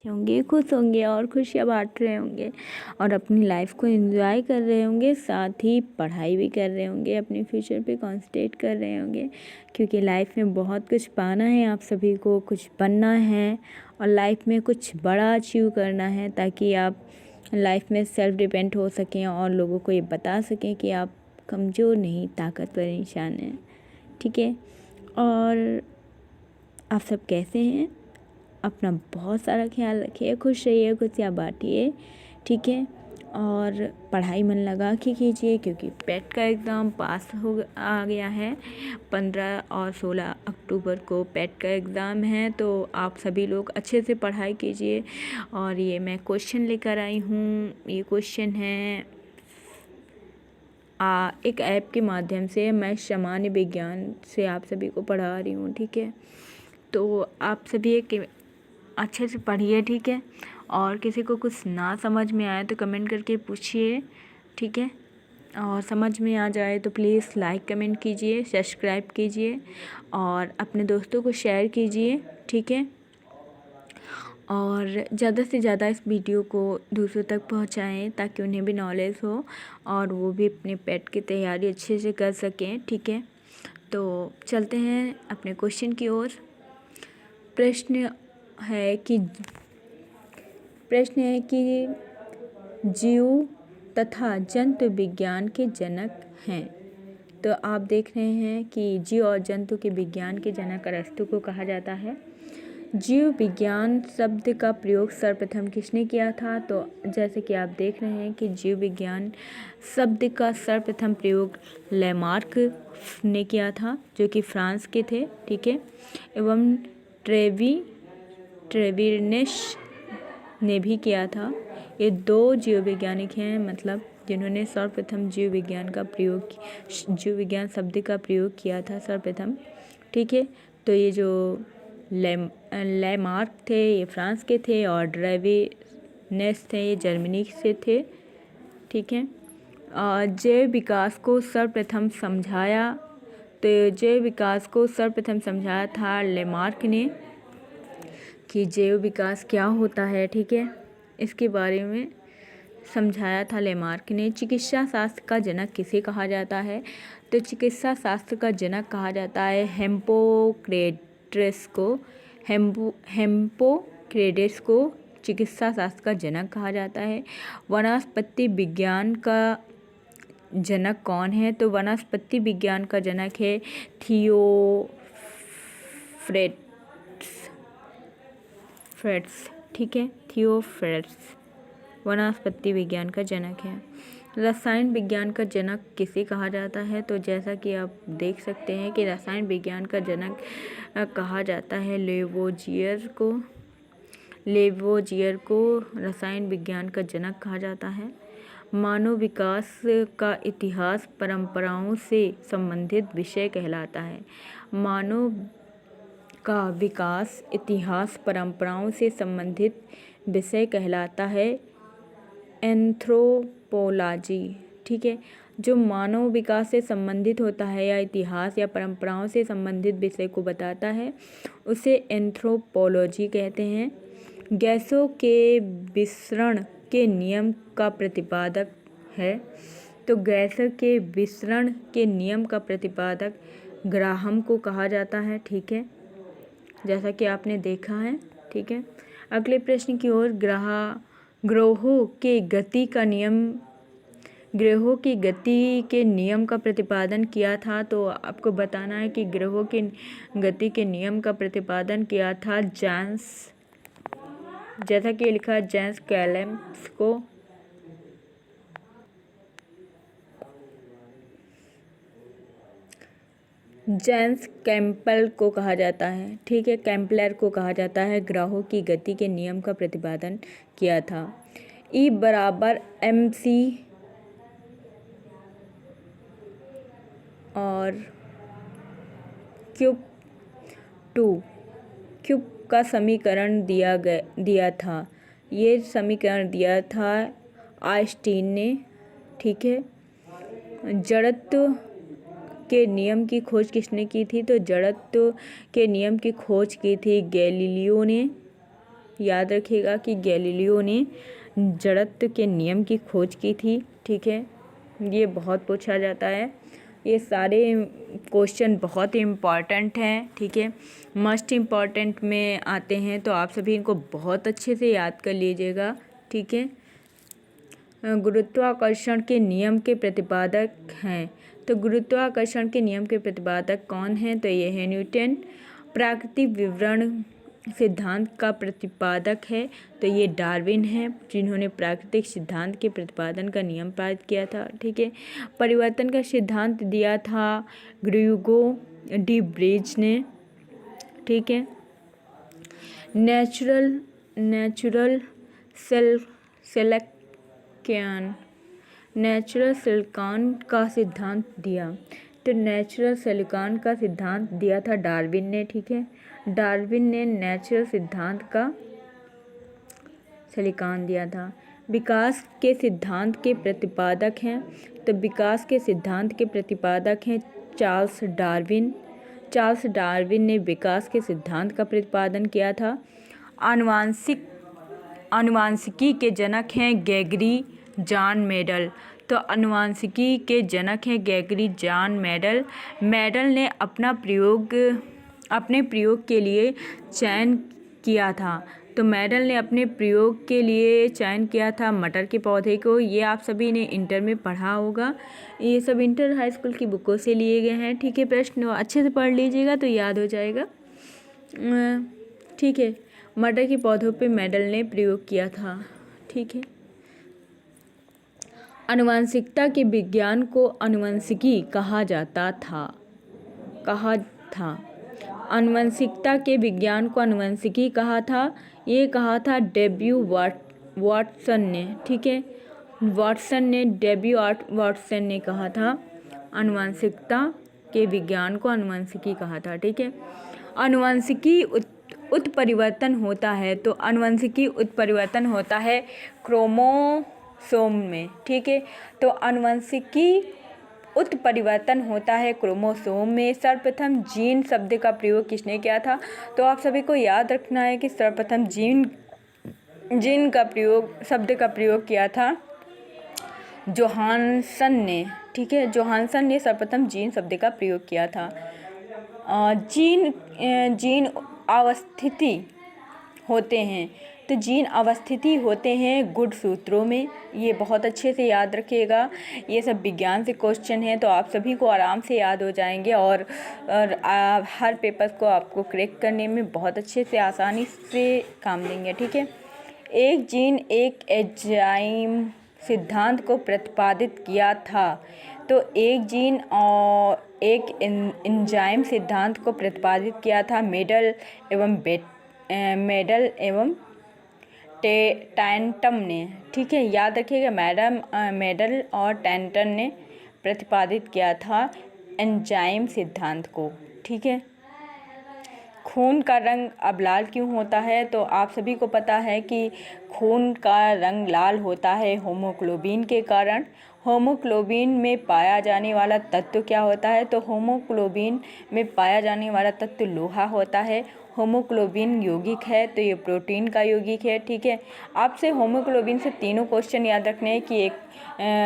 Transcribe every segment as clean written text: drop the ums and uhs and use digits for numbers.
होंगे, खुश होंगे और खुशियाँ बांट रहे होंगे और अपनी लाइफ को एंजॉय कर रहे होंगे, साथ ही पढ़ाई भी कर रहे होंगे, अपने फ्यूचर पे कॉन्सेंट्रेट कर रहे होंगे, क्योंकि लाइफ में बहुत कुछ पाना है, आप सभी को कुछ बनना है और लाइफ में कुछ बड़ा अचीव करना है, ताकि आप लाइफ में सेल्फ डिपेंड हो सकें और लोगों को ये बता सकें कि आप कमज़ोर नहीं, ताकतवर इंसान हैं। ठीक है, और आप सब कैसे हैं? अपना बहुत सारा ख्याल रखिए, खुश रहिए, खुशियाँ बांटिए। ठीक है, और पढ़ाई मन लगा के कीजिए, क्योंकि पेट का एग्ज़ाम पास आ गया है। 15 और 16 अक्टूबर को पेट का एग्ज़ाम है, तो आप सभी लोग अच्छे से पढ़ाई कीजिए। और ये मैं क्वेश्चन लेकर आई हूँ, ये क्वेश्चन है एक ऐप के माध्यम से, मैं सामान्य विज्ञान से आप सभी को पढ़ा रही हूँ। ठीक है, तो आप सभी एक अच्छे से पढ़िए। ठीक है, और किसी को कुछ ना समझ में आए तो कमेंट करके पूछिए। ठीक है, और समझ में आ जाए तो प्लीज़ लाइक कमेंट कीजिए, सब्सक्राइब कीजिए और अपने दोस्तों को शेयर कीजिए। ठीक है, और ज़्यादा से ज़्यादा इस वीडियो को दूसरों तक पहुंचाएं, ताकि उन्हें भी नॉलेज हो और वो भी अपने पेट की तैयारी अच्छे से कर सकें। ठीक है, तो चलते हैं अपने क्वेश्चन की ओर। प्रश्न है कि जीव तथा जंतु विज्ञान के जनक हैं। तो आप देख रहे हैं कि जीव और जंतु के विज्ञान के जनक अरस्तु को कहा जाता है। जीव विज्ञान शब्द का प्रयोग सर्वप्रथम किसने किया था? तो जैसे कि आप देख रहे हैं कि जीव विज्ञान शब्द का सर्वप्रथम प्रयोग लेमार्क ने किया था, जो कि फ्रांस के थे। ठीक है, एवं ट्रेविरनेस ने भी किया था। ये दो जीव वैज्ञानिक हैं, मतलब जिन्होंने सर्वप्रथम जीव विज्ञान शब्द का प्रयोग किया था सर्वप्रथम। ठीक है, तो ये जो लेमार्क थे ये फ्रांस के थे और ट्रेविरनेस थे ये जर्मनी से थे। ठीक है, जैव विकास को सर्वप्रथम समझाया था लेमार्क ने कि जैव विकास क्या होता है। ठीक है, इसके बारे में समझाया था लेमार्क ने। चिकित्सा शास्त्र का जनक किसे कहा जाता है? तो चिकित्सा शास्त्र का जनक कहा जाता है हिप्पोक्रेटस को चिकित्सा शास्त्र का जनक कहा जाता है। वनस्पति विज्ञान का जनक कौन है? तो वनस्पति विज्ञान का जनक है थियोफ्रेट्स। ठीक है, थियोफ्रेट्स वनस्पति विज्ञान का जनक है। रसायन विज्ञान का जनक किसे कहा जाता है? तो जैसा कि आप देख सकते हैं कि रसायन विज्ञान का जनक कहा जाता है लेवोजियर को रसायन विज्ञान का जनक कहा जाता है। मानव विकास का इतिहास परंपराओं से संबंधित विषय कहलाता है। मानव का विकास इतिहास परंपराओं से संबंधित विषय कहलाता है एंथ्रोपोलॉजी। ठीक है, जो मानव विकास से संबंधित होता है या इतिहास या परंपराओं से संबंधित विषय को बताता है, उसे एंथ्रोपोलॉजी कहते हैं। गैसों के विसरण के नियम का प्रतिपादक है। तो गैसों के विसरण के नियम का प्रतिपादक ग्राहम को कहा जाता है। ठीक है, जैसा कि आपने देखा है। ठीक है, अगले प्रश्न की ओर। ग्रहों की गति के नियम का प्रतिपादन किया था। तो आपको बताना है कि ग्रहों की गति के नियम का प्रतिपादन किया था जैसा कि लिखा है जेम्स कैलेम्स को। जेम्स कैम्पल को कहा जाता है। ठीक है, कैम्पलर को कहा जाता है। ग्रहों की गति के नियम का प्रतिपादन किया था। E बराबर mc और क्यूब का समीकरण दिया था। ये समीकरण दिया था आइंस्टीन ने। ठीक है, जड़त्व के नियम की खोज किसने की थी? तो जड़त्व के नियम की खोज की थी गैलीलियो ने। याद रखिएगा कि गैलीलियो ने जड़त्व के नियम की खोज की थी। ठीक है, ये बहुत पूछा जाता है। ये सारे क्वेश्चन बहुत ही इम्पॉर्टेंट हैं। ठीक है, मस्ट इम्पॉर्टेंट में आते हैं, तो आप सभी इनको बहुत अच्छे से याद कर लीजिएगा। ठीक है, गुरुत्वाकर्षण के नियम के प्रतिपादक हैं, तो गुरुत्वाकर्षण के नियम के प्रतिपादक कौन हैं? तो ये है न्यूटन। प्राकृतिक विवरण सिद्धांत का प्रतिपादक है, तो ये डार्विन है, जिन्होंने प्राकृतिक सिद्धांत के प्रतिपादन का नियम पारित किया था। ठीक है, परिवर्तन का सिद्धांत दिया था ग्यूगो डी ब्रीज ने। ठीक है, नेचुरल सिलेक्शन का सिद्धांत दिया, तो नेचुरल सिलिकॉन का सिद्धांत दिया था डार्विन ने। ठीक है, डार्विन ने नेचुरल सिद्धांत का सिलिकॉन दिया था। विकास के सिद्धांत के प्रतिपादक हैं, तो विकास के सिद्धांत के प्रतिपादक हैं चार्ल्स डार्विन ने विकास के सिद्धांत का प्रतिपादन किया था। आनुवांशिकी के जनक हैं ग्रेगरी जॉन मेंडल, तो आनुवांशिकी के जनक हैं ग्रेगरी जॉन मेंडल ने अपने प्रयोग के लिए चयन किया था, तो मेंडल ने अपने प्रयोग के लिए चयन किया था मटर के पौधे को। ये आप सभी ने इंटर में पढ़ा होगा, ये सब इंटर हाई स्कूल की बुकों से लिए गए हैं। ठीक है, प्रश्न अच्छे से पढ़ लीजिएगा तो याद हो जाएगा। ठीक है, मटर के पौधों पे मेंडल ने प्रयोग किया था। ठीक है, आनुवंशिकता के विज्ञान को आनुवंशिकी कहा था। आनुवंशिकता के विज्ञान को आनुवंशिकी कहा था, ये कहा था डेब्यू वाटसन ने। ठीक है, डेब्यू वाटसन ने कहा था आनुवंशिकता के विज्ञान को आनुवंशिकी कहा था। ठीक है, आनुवंशिकी उत्परिवर्तन होता है, तो आनुवंशिकी उत्परिवर्तन होता है क्रोमोसोम में। ठीक है, तो आनुवंशिकी उत्परिवर्तन होता है क्रोमोसोम में। सर्वप्रथम जीन शब्द का प्रयोग किसने किया था? तो आप सभी को याद रखना है कि सर्वप्रथम जीन का शब्द का प्रयोग किया था जोहानसन ने। ठीक है, जोहानसन ने सर्वप्रथम जीन शब्द का प्रयोग किया था। जीन अवस्थिति होते हैं, तो जीन अवस्थिति होते हैं गुणसूत्रों में। ये बहुत अच्छे से याद रखिएगा, ये सब विज्ञान से क्वेश्चन हैं, तो आप सभी को आराम से याद हो जाएंगे और हर पेपर को आपको क्रैक करने में बहुत अच्छे से आसानी से काम देंगे। ठीक है, एक जीन एक एंजाइम सिद्धांत को प्रतिपादित किया था, तो एक जीन और एक एंजाइम सिद्धांत को प्रतिपादित किया था मेंडल एवं टैंटम ने। ठीक है, याद रखिएगा, मेंडल और टैंटन ने प्रतिपादित किया था एंजाइम सिद्धांत को। ठीक है, खून का रंग अब लाल क्यों होता है? तो आप सभी को पता है कि खून का रंग लाल होता है हीमोग्लोबिन के कारण। हीमोग्लोबिन में पाया जाने वाला तत्व क्या होता है? तो हीमोग्लोबिन में पाया जाने वाला तत्व लोहा होता है। हीमोग्लोबिन यौगिक है, तो ये प्रोटीन का यौगिक है। ठीक है, आपसे हीमोग्लोबिन से तीनों क्वेश्चन याद रखने हैं कि एक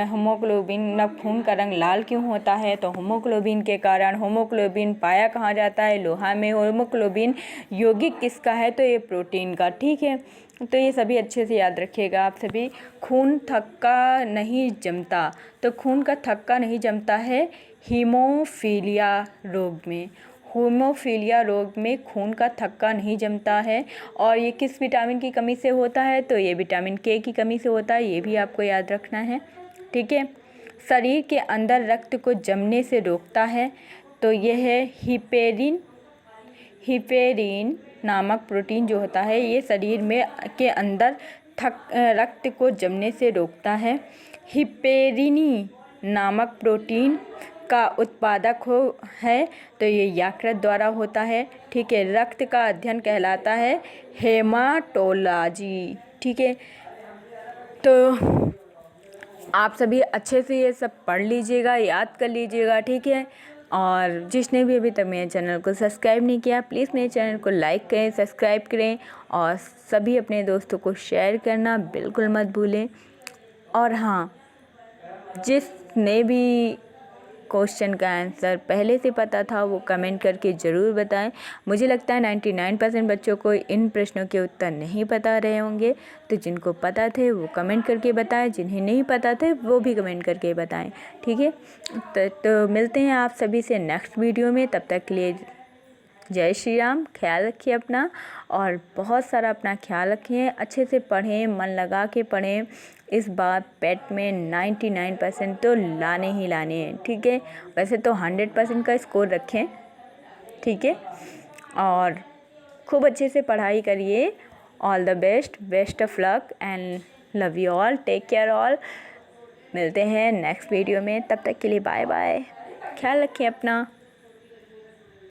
हीमोग्लोबिन खून का रंग लाल क्यों होता है? तो हीमोग्लोबिन के कारण। हीमोग्लोबिन पाया कहाँ जाता है? लोहा में। हीमोग्लोबिन यौगिक किसका है? तो ये प्रोटीन का। ठीक है, तो ये सभी अच्छे से याद रखिएगा आप सभी। खून थक्का नहीं जमता, तो खून का थक्का नहीं जमता है हीमोफीलिया रोग में। हीमोफीलिया रोग में खून का थक्का नहीं जमता है, और ये किस विटामिन की कमी से होता है? तो ये विटामिन के की कमी से होता है, ये भी आपको याद रखना है। ठीक है, शरीर के अंदर रक्त को जमने से रोकता है, तो यह है हिपेरिन नामक प्रोटीन जो होता है, ये शरीर में के अंदर रक्त को जमने से रोकता है। हिपेरिनी नामक प्रोटीन का उत्पादक है, तो ये यकृत द्वारा होता है। ठीक है, रक्त का अध्ययन कहलाता है हेमाटोलॉजी। ठीक है, तो आप सभी अच्छे से ये सब पढ़ लीजिएगा, याद कर लीजिएगा। ठीक है, और जिसने भी अभी तक मेरे चैनल को सब्सक्राइब नहीं किया, प्लीज़ मेरे चैनल को लाइक करें, सब्सक्राइब करें और सभी अपने दोस्तों को शेयर करना बिल्कुल मत भूलें। और हाँ, जिसने भी क्वेश्चन का आंसर पहले से पता था वो कमेंट करके ज़रूर बताएं। मुझे लगता है 99% बच्चों को इन प्रश्नों के उत्तर नहीं पता रहे होंगे, तो जिनको पता थे वो कमेंट करके बताएं, जिन्हें नहीं पता थे वो भी कमेंट करके बताएं। ठीक है, तो मिलते हैं आप सभी से नेक्स्ट वीडियो में। तब तक के लिए जय श्री राम। ख्याल रखिए अपना और बहुत सारा अपना ख्याल रखिए। अच्छे से पढ़ें, मन लगा के पढ़ें। इस बार पेट में 99% तो लाने ही लाने हैं। ठीक है, वैसे तो 100% का स्कोर रखें। ठीक है, और खूब अच्छे से पढ़ाई करिए। All the best, best of luck and love you all, take care all. मिलते हैं नेक्स्ट वीडियो में, तब तक के लिए बाय बाय। ख्याल रखिए अपना।